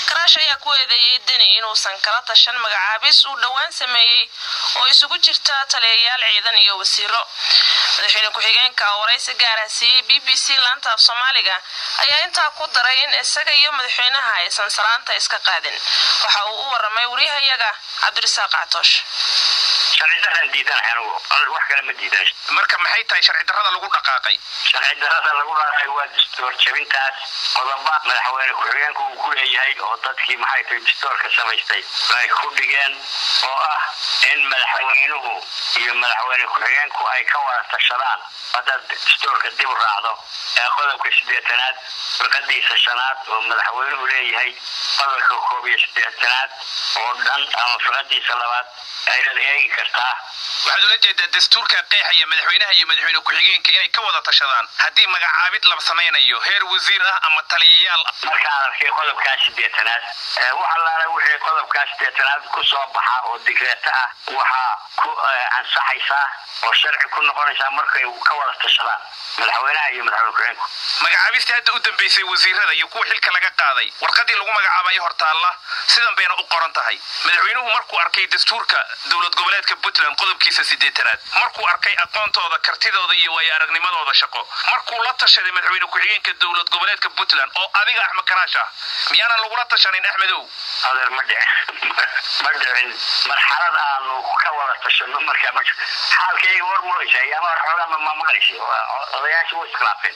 كراش ayaa ku eedeeyay dani inuu san kala tashan magacaabis uu dhawaan sameeyay oo isugu jirta taliyayaal ciidan iyo wasiiro madaxweyne ku-xigeenka waraysi gaar ah BBC laanta af Soomaaliga ayaa inta ku daray in isaga iyo madaxweynaha aysan salaanta iska qaadin waxa uu u waramay wariyahayaga Cabdirasaaq Catoosh sharcidadan diidan wax kale ma diidan marka maxay tahay sharci darrada lagu dhaqaaqay sharcidarrada lagu dhaqaaqay waa dastuur jabintaas qodobba madaxweyne ku-xigeenku uu ku leeyahay oo dadkii maxay tahay dastuurka samaystay ay ku dhigeen oo ah in madaxweynuhu iyo madaxweyne ku-xigeenku ay ka wada tashadaan hadda dastuurka dib u raacdo ee qodobka 8aad warqadiisa 5aad oo madaxweynuhu leeyahay qodobka 11aad oo dhan ama warqadiisa 2aad ay leeyahay kartaa waxaad ula jeedaa dastuurka qeexaya madaxweynaha iyo madaxweyne ku-xigeenka inay ka wada tashadaan haddii magacaabid la samaynayo heer wasiir ah ama taliyayaal markaan arkay qodobka 8aad waxa la wixii qodobka 8aad ku soo baxa oo digreeta ah waxa ku ansaxaysa oo sharci ku noqonaysa markay ka wada tashadaan madaxweynaha iyo madaxweyne ku-xigeenku magacaabista hadda u dambeysay wasiirada iyo kuwa xilka laga qaaday warqadii lagu magacaabay hortaalla sidan bayna u qoran tahay madaxweynuhu markuu arkay dastuurka dawlad goboleedka Puntland qodobkiisa 8aad markuu arkay aqoontooda kartidooda iyo way aragnimadooda shaqo markuu la tashaday madaxweyne ku-xigeenka dawlad goboleedka Puntland oo adiga Axmed Karaash miyana lagu la tashanin Axmedow adeer ma dhicin marxalad aanu ka wada tashano marka xaalkay warmoysay ama xogaa ma maqlaysi odayaashu way iskhilaafeen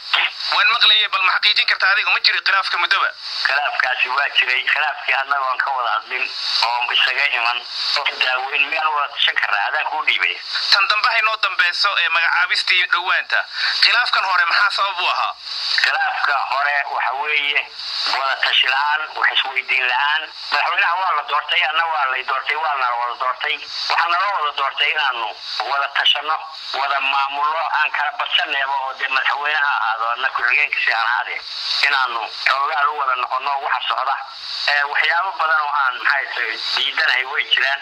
waan maqlayay bal ma xaqiijin kartaa adiga ma jiri khilaafka mudaba khilaafkaasi waa jiray khilaafkii annaga aan ka wada hadlin oo isaga iman oo daaweyn meel wada tashan karaa adaa ku dhiibay tan dambe ay noo dambeeyso ee magacaabistii dhawaanta khilaafkan hore maxaa sabab u ahaa khilaafka hore waxa weeye wada tashilaan wax isweydiin la'aan madaxweynaha waa la doortay annaga waa la doortay waa la wada doortay waxaan la wada doortay inaanu wada tashano wada maamulo aan kala badsaneebo oo de madaxweynaha ahaado annaga ku-xigeenka si aan ahaade inaanu xogaal u wada noqono waxa socda waxyaabo badan oo aan maxay tahay diidanahay way jiraan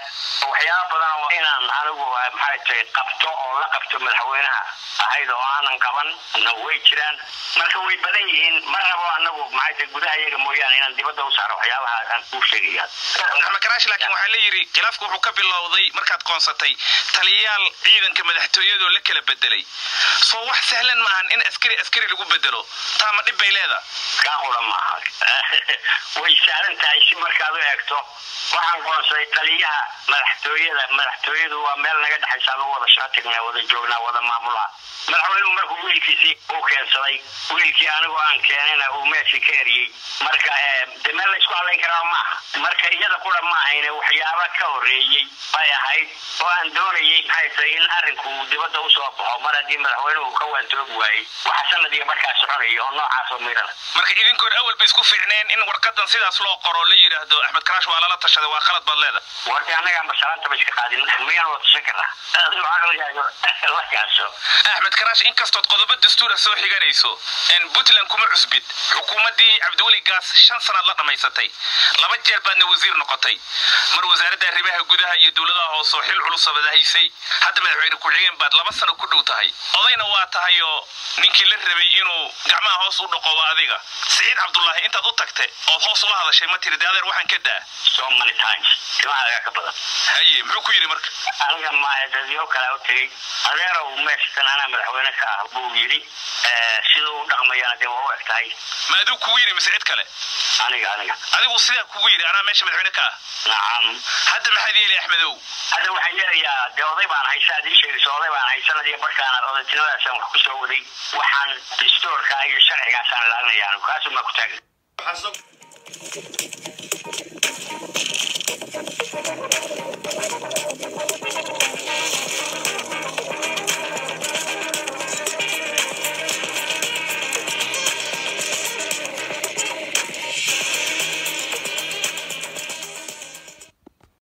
waxyaabo badan oo inaan anigu maxay tahay qabto oo la qabto madaxweynaha ahayd oo aanan qaban way jiraan marka way badan yihiin ma rabo anagu maxay tahay gudaha iyaga mooyaan inaan dibadda u saaro waxyaabaha aan ku sheegay Axmed Karaash laakiin waxa la yiri khilaafku wuxuu ka bilowday markaad qoonsatay taliyayaal ciidanka madaxtooyada la kala bedelay soo wax sahlan ma ahan in askari lagu bedelo taama dhib bay leedahay ka qura ma way sahlan tahay si markaad u eegto waxaan qoonsay taliyaha madaxtooyadu waa meel naga dhaxaysa loo wada shaqeynaa wada joognaa wada maamulaa madaxweynuhu markuu wiilkiisii uu keensaday wiilkii anigu aan keenayna uu meeshii ka eriyay marka de meel la isku halayn karaa ma marka iyada qura ma ahayne waxyaaba ka horeeyay bay ahayd oo aan doonayay maxay tahay in arrinku dibadda u soo baxo mar haddii madaxweynuhu ka waantoob waayay waxa sanadiga markaas soconaya oo noocaas oo miran marka idinkood awal bay isku fiicneen in warqadan sidaas loo qoro la yiraahdo Axmed Karaash waa la tashaday waa khalad baad leedahay warta anaga masalaanta bay iska qaadin miyaan wada tashan karnaa Axmed Karaash in kastoo qodobo dastuur soo xiganayso in Puntland kuma cusbid xukuumadii Cabdiwali Gaas 5 sanaad la dhamaysatay 2 jeer baadna wasiir noqotay mar wasaaradda arrimaha gudaha iyo dawladaha hoose xil culus wadahaysay hadda madaxweyne ku-xigeen baad 2 sano ku dhow tahay odayna waa tahay oo ninkii la rabay inuu gacmaha hoos u dhaqo waa adiga Saciid Cabdullaahi intaad u tagtay oo hoos u hadashay ma tiri daadeer waxaan ka daa so many times timaha ka badan haye muxuu ku yiri marka aniga ma adeeyo kala u tagay adeero uu meeshan ana madaxweyne ka ah buu yiri sidoo u dhaqmayaan de waa waqtay ma adu ku yiri mas'id kale aniga adigu sida ku yiri ana meesha madaxweyne ka naam hadda maxaad yeelay Axmedow hadda waxaan yeelayaa de oday baan haysaa di sheegay oday baan haysanadii barkaan odaytinadaas wax ku soo waday waxaan dastuurka iyo sharcigaas aan ilaalinayaa kaas ma ku taagay